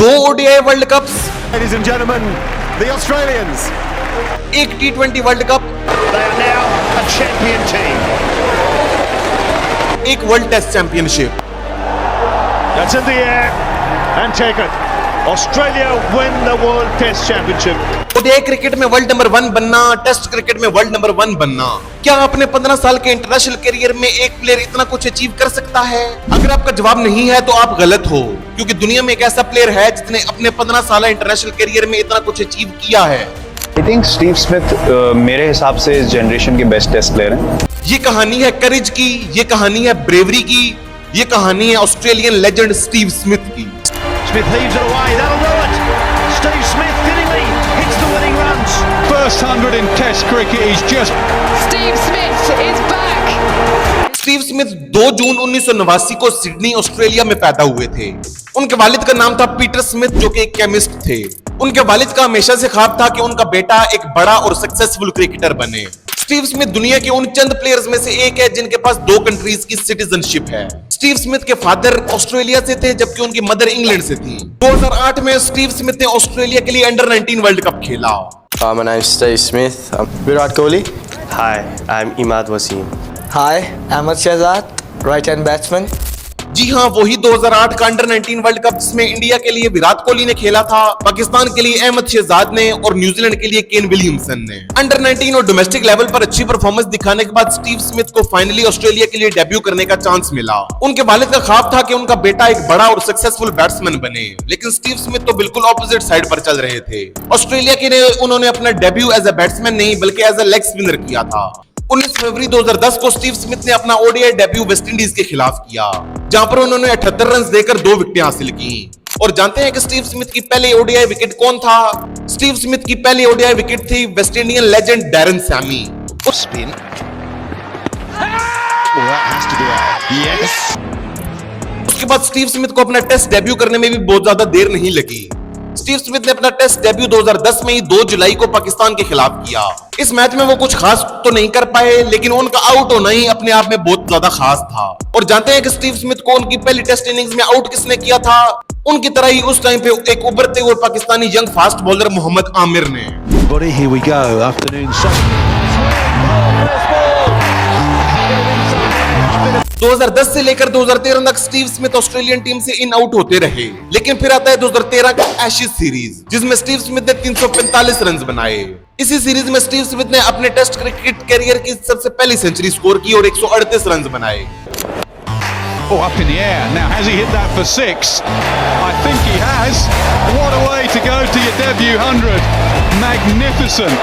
2 ODI world cups, Ladies and gentlemen, the Australians. एक T20 world cup, They are now a champion team. एक world test championship. That's in the air and taken. Australia win the World Test Championship. ODI cricket में world number 1 बनना, test cricket में world number 1 बनना, क्या अपने 15 साल के international career में एक प्लेयर इतना कुछ अचीव कर सकता है? अगर आपका जवाब नहीं है तो आप गलत हो, क्योंकि दुनिया में एक ऐसा प्लेयर है जिसने अपने 15 साल इंटरनेशनल करियर में इतना कुछ अचीव किया है। आई थिंक स्टीव स्मिथ मेरे हिसाब से इस जनरेशन के बेस्ट टेस्ट प्लेयर हैं। ये कहानी है करेज की, ये कहानी है ब्रेवरी की, ये कहानी है ऑस्ट्रेलियन लेजेंड स्टीव स्मिथ की। Smith heaves it away. That'll do it. Steve Smith fittingly hits the winning runs. First 100 in Test cricket. He's just. Steve Smith is back. Steve Smith 2 जून 1989 को Sydney Australia में पैदा हुए थे। उनके वालिद का नाम था पीटर स्मिथ, जो कि एक केमिस्ट थे। उनके वालिद का हमेशा से ख्वाब था कि उनका बेटा एक बड़ा और सक्सेसफुल क्रिकेटर बने। स्टीव स्मिथ दुनिया के उन चंद प्लेयर्स में से एक है जिनके पास 2 कंट्रीज की सिटीजनशिप है। स्टीव स्मिथ के फादर ऑस्ट्रेलिया से थे, जबकि उनकी मदर इंग्लैंड से थी। 2008 में स्टीव स्मिथ ने ऑस्ट्रेलिया के लिए अंडर 19 वर्ल्ड कप खेला। My name's Steve Smith. I'm Virat Kohli. Hi, I'm Imad Wasim. Hi, Ahmed Shahzad, right-hand batsman. जी हाँ, वही 2008 का अंडर 19 वर्ल्ड कप जिसमें इंडिया के लिए विराट कोहली ने खेला था, पाकिस्तान के लिए अहमद शहजाद ने और न्यूजीलैंड के लिए केन विलियमसन ने। अंडर 19 और डोमेस्टिक लेवल पर अच्छी परफॉर्मेंस दिखाने के बाद स्टीव स्मिथ को फाइनली ऑस्ट्रेलिया के लिए डेब्यू करने का चांस मिला। उनके वालिद का ख्वाब था कि उनका बेटा एक बड़ा और सक्सेसफुल बैट्समैन बने, लेकिन स्टीव स्मिथ तो बिल्कुल ऑपोजिट साइड पर चल रहे थे। ऑस्ट्रेलिया के लिए उन्होंने अपना डेब्यू एज ए बैट्समैन नहीं बल्कि एज ए लेग स्पिनर किया था। 19 फरवरी 2010 को स्टीव स्मिथ ने अपना ओडीआई डेब्यू वेस्टइंडीज के खिलाफ किया, जहां पर उन्होंने 78 रन देकर 2 विकेटें हासिल की। और जानते हैं कि स्टीव स्मिथ की पहली ओडीआई विकेट कौन था? स्टीव स्मिथ की पहली ओडीआई विकेट थी West Indian legend Darren Sami. Spin. Well, that has to be out. Yes. उसके बाद स्टीव स्मिथ को अपना टेस्ट डेब्यू करने में भी बहुत ज्यादा देर नहीं लगी। स्टीव स्मिथ ने अपना टेस्ट डेब्यू 2010 में ही 2 जुलाई को पाकिस्तान के खिलाफ किया। इस मैच में वो कुछ खास तो नहीं कर पाए, लेकिन उनका आउट होना ही अपने आप में बहुत ज्यादा खास था। और जानते हैं कि स्टीव स्मिथ को उनकी पहली टेस्ट इनिंग्स में आउट किसने किया था? उनकी तरह ही उस टाइम पे एक उभरते हुए Pakistani young fast bowler Mohammad Amir ने। Everybody, here we go. Afternoon session. 2010 से लेकर 2013 तक स्टीव स्मिथ ऑस्ट्रेलियन टीम से इन आउट होते रहे, लेकिन फिर आता है 2013 का एशेज सीरीज, जिसमें स्टीव स्मिथ ने 345 रन बनाए। इसी सीरीज में स्टीव स्मिथ ने अपने टेस्ट क्रिकेट करियर की सबसे पहली सेंचुरी स्कोर की और 138 रन बनाए। Oh, up in the air. Now, has he hit that for 6? I think he has. What a way to go to your debut 100. Magnificent.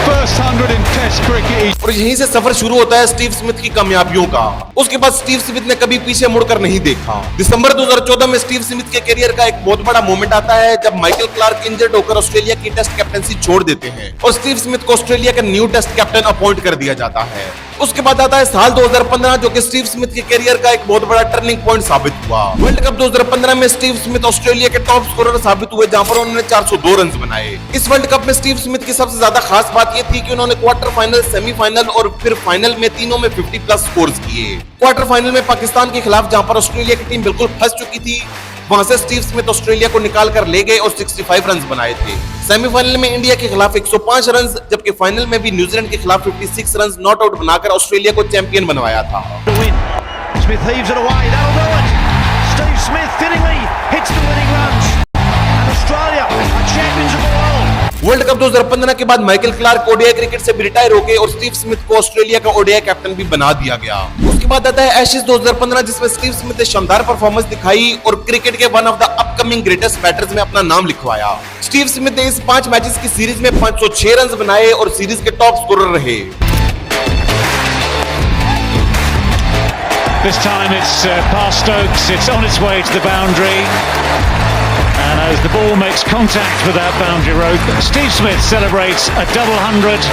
First 100 in Test cricket. और यहीं से सफर शुरू होता है Steve Smith की कामयाबियों का। उसके बाद स्टीव स्मिथ ने कभी पीछे मुड़कर नहीं देखा। दिसंबर 2014 में स्टीव स्मिथ के करियर का एक बहुत बड़ा मोमेंट आता है, जब माइकल क्लार्क इंजर्ड होकर ऑस्ट्रेलिया की टेस्ट कैप्टनसी छोड़ देते हैं और स्टीव स्मिथ को ऑस्ट्रेलिया का न्यू टेस्ट कैप्टन अपॉइंट कर दिया जाता है। उसके बाद आता है साल 2015, जो कि स्टीव स्मिथ के करियर का एक बहुत बड़ा टर्निंग पॉइंट साबित हुआ। वर्ल्ड कप 2015 में स्टीव स्मिथ ऑस्ट्रेलिया के टॉप स्कोरर साबित हुए, जहां पर उन्होंने 402 रन बनाए। इस वर्ल्ड कप में स्टीव स्मिथ की सबसे ज्यादा खास बात यह थी कि उन्होंने क्वार्टर फाइनल, सेमीफाइनल और फिर फाइनल में तीनों में 50+ स्कोर्स किए। क्वार्टर फाइनल में पाकिस्तान के खिलाफ, जहां पर ऑस्ट्रेलिया की टीम बिल्कुल फंस चुकी थी, वहां से स्टीव स्मिथ ऑस्ट्रेलिया को निकाल कर ले गए और 65 रन बनाए थे। सेमीफाइनल में इंडिया के खिलाफ 105 रन, जबकि फाइनल में भी न्यूजीलैंड के खिलाफ 56 रन नॉट आउट बनाकर ऑस्ट्रेलिया को चैंपियन बनवाया था। Smith heaves it away. That'll do it. Steve Smith fittingly hits the winning runs. And Australia are champions of the world. World cup 2015 के बाद माइकल क्लार्क ओडीआई क्रिकेट से भी retire हो गए और स्टीव स्मिथ को ऑस्ट्रेलिया का ODI captain भी बना दिया गया। उसके बाद आता है एशेज 2015, जिसमें स्टीव स्मिथ ने शानदार परफॉर्मेंस दिखाई और क्रिकेट के one of the upcoming greatest batters में अपना नाम लिखवाया। स्टीव स्मिथ ने इस 5 मैचेस की सीरीज में 506 रन बनाए और सीरीज के टॉप स्कोरर रहे। This time it's past Stokes, it's on its way to the boundary, and as the ball makes contact with that boundary rope, Steve Smith celebrates a double 100.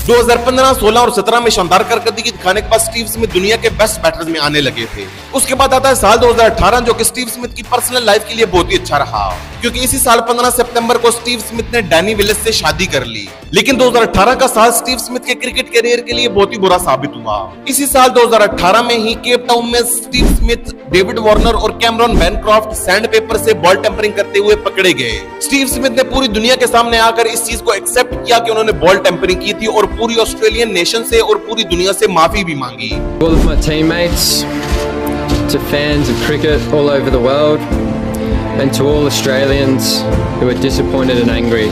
2015, 16 और 17 में शानदार कारकर्दगी दिखाने के बाद स्टीव स्मिथ दुनिया के बेस्ट बैटर्स में आने लगे थे। उसके बाद आता है साल 2018, जो कि स्टीव स्मिथ की पर्सनल लाइफ के लिए बहुत ही अच्छा रहा, क्योंकि इसी साल 15 सितंबर को स्टीव स्मिथ ने डैनी विलिस से शादी कर ली। लेकिन 2018 का साल स्टीव स्मिथ के क्रिकेट करियर के लिए बहुत ही बुरा साबित हुआ। इसी साल 2018 में ही केप टाउन में स्टीव स्मिथ डेविड वार्नर और कैमरॉन बैनक्रॉफ्ट सैंड पेपर से बॉल टेम्परिंग करते हुए पकड़े गए। स्टीव स्मिथ ने पूरी दुनिया के सामने आकर इस चीज को एक्सेप्ट किया कि उन्होंने बॉल टेम्परिंग की थी और पूरी ऑस्ट्रेलियन नेशन से और पूरी दुनिया से माफी भी मांगी। All of my teammates, to fans of cricket all over the world, and to all Australians who are disappointed and angry,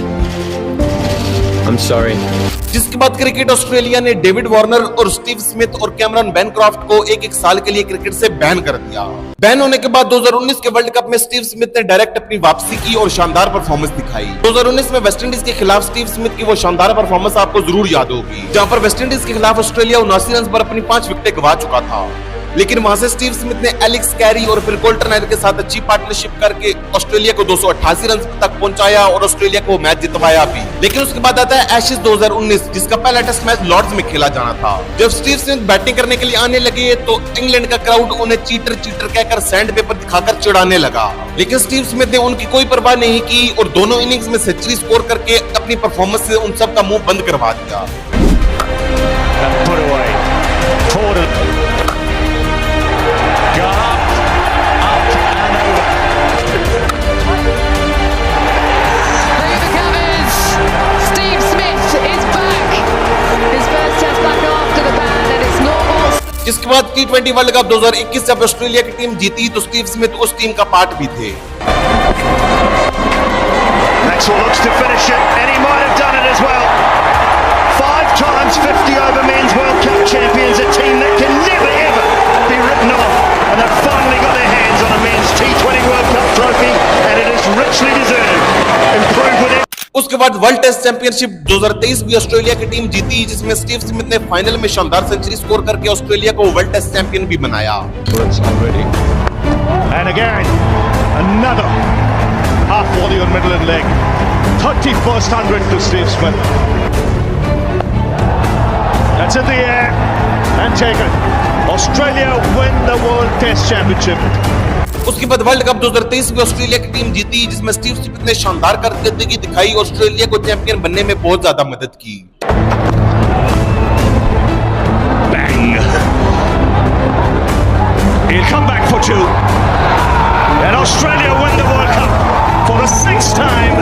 I'm sorry. जिसके बाद क्रिकेट ऑस्ट्रेलिया ने डेविड वार्नर और स्टीव स्मिथ और कैमरॉन बैनक्रॉफ्ट को एक साल के लिए क्रिकेट से बैन कर दिया। बैन होने के बाद 2019 के वर्ल्ड कप में स्टीव स्मिथ ने डायरेक्ट अपनी वापसी की और शानदार परफॉर्मेंस दिखाई। 2019 में वेस्टइंडीज के खिलाफ स्टीव स्मिथ की वो शानदार परफॉर्मेंस आपको जरूर याद होगी, जहां पर वेस्टइंडीज के खिलाफ ऑस्ट्रेलिया 79 रन पर अपनी 5 विकेटें गंवा चुका था। लेकिन वहां से स्टीव स्मिथ ने एलेक्स कैरी और फिल कोल्टर के साथ अच्छी पार्टनरशिप करके ऑस्ट्रेलिया को 288 रन तक पहुंचाया और ऑस्ट्रेलिया को मैच जितवाया भी। लेकिन उसके बाद आता है एशेज 2019, जिसका पहला टेस्ट मैच लॉर्ड्स में खेला जाना था। जब स्टीव स्मिथ बैटिंग करने के लिए आने लगे तो इंग्लैंड का क्राउड उन्हें चीटर कहकर सैंड पेपर दिखाकर चिढ़ाने लगा, लेकिन स्टीव स्मिथ ने उनकी कोई परवाह नहीं की और दोनों इनिंग्स में सेंचुरी स्कोर करके अपनी परफॉर्मेंस से उन सब का मुंह बंद करवा दिया। इसके बाद T20 वर्ल्ड कप 2021 जब ऑस्ट्रेलिया की टीम जीती तो स्टीव स्मिथ उस टीम का पार्ट भी थे। Maxwell looks to finish it, and he might have done it as well. 5 times 50 over men's World Cup champions, a team that can never ever be written off, and they've finally got their hands on a men's T20 World Cup trophy, and it is richly deserved. Improved with it. उसके बाद world test championship 2023 भी Australia की team जीती, जिसमें Steve Smith ने final में शानदार century score करके ऑस्ट्रेलिया को वर्ल्ड टेस्ट चैंपियन भी बनाया। And again, another half volley on middle and leg. 31st 100 to Steve Smith. That's in the air and taken. Australia win the World Test Championship. उसके बाद world cup 2023 में Australia की team जीती, जिसमें Steve Smith ने शानदार कारकर्दगी दिखाई और ऑस्ट्रेलिया को चैंपियन बनने में बहुत ज्यादा मदद की। Bang! He'll come back for 2. And Australia win the World Cup for the 6th time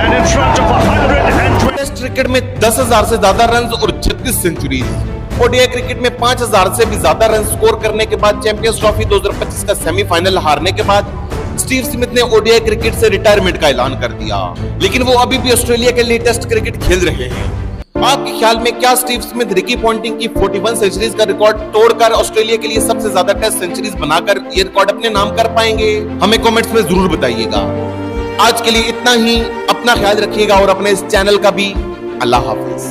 and in front of 120. Test cricket में 10,000 से ज्यादा रन और 36 सेंचुरीज। ओडीआई क्रिकेट में 5,000 से भी ज्यादा रन स्कोर करने के बाद चैंपियंस ट्रॉफी 2025 का सेमीफाइनल हारने के बाद स्टीव स्मिथ ने ओडीआई क्रिकेट से रिटायरमेंट का ऐलान कर दिया, लेकिन वो अभी भी ऑस्ट्रेलिया के लिए टेस्ट क्रिकेट खेल रहे हैं। आपके ख्याल में क्या स्टीव स्मिथ रिकी पॉन्टिंग की 41 सेंचुरीज का रिकॉर्ड तोड़कर ऑस्ट्रेलिया के लिए सबसे ज्यादा टेस्ट सेंचुरीज बनाकर ये रिकॉर्ड अपने नाम कर पाएंगे? हमें कमेंट्स में जरूर बताइएगा। आज के लिए इतना ही। अपना ख्याल रखिएगा और अपने इस चैनल का भी। अल्लाह हाफिज।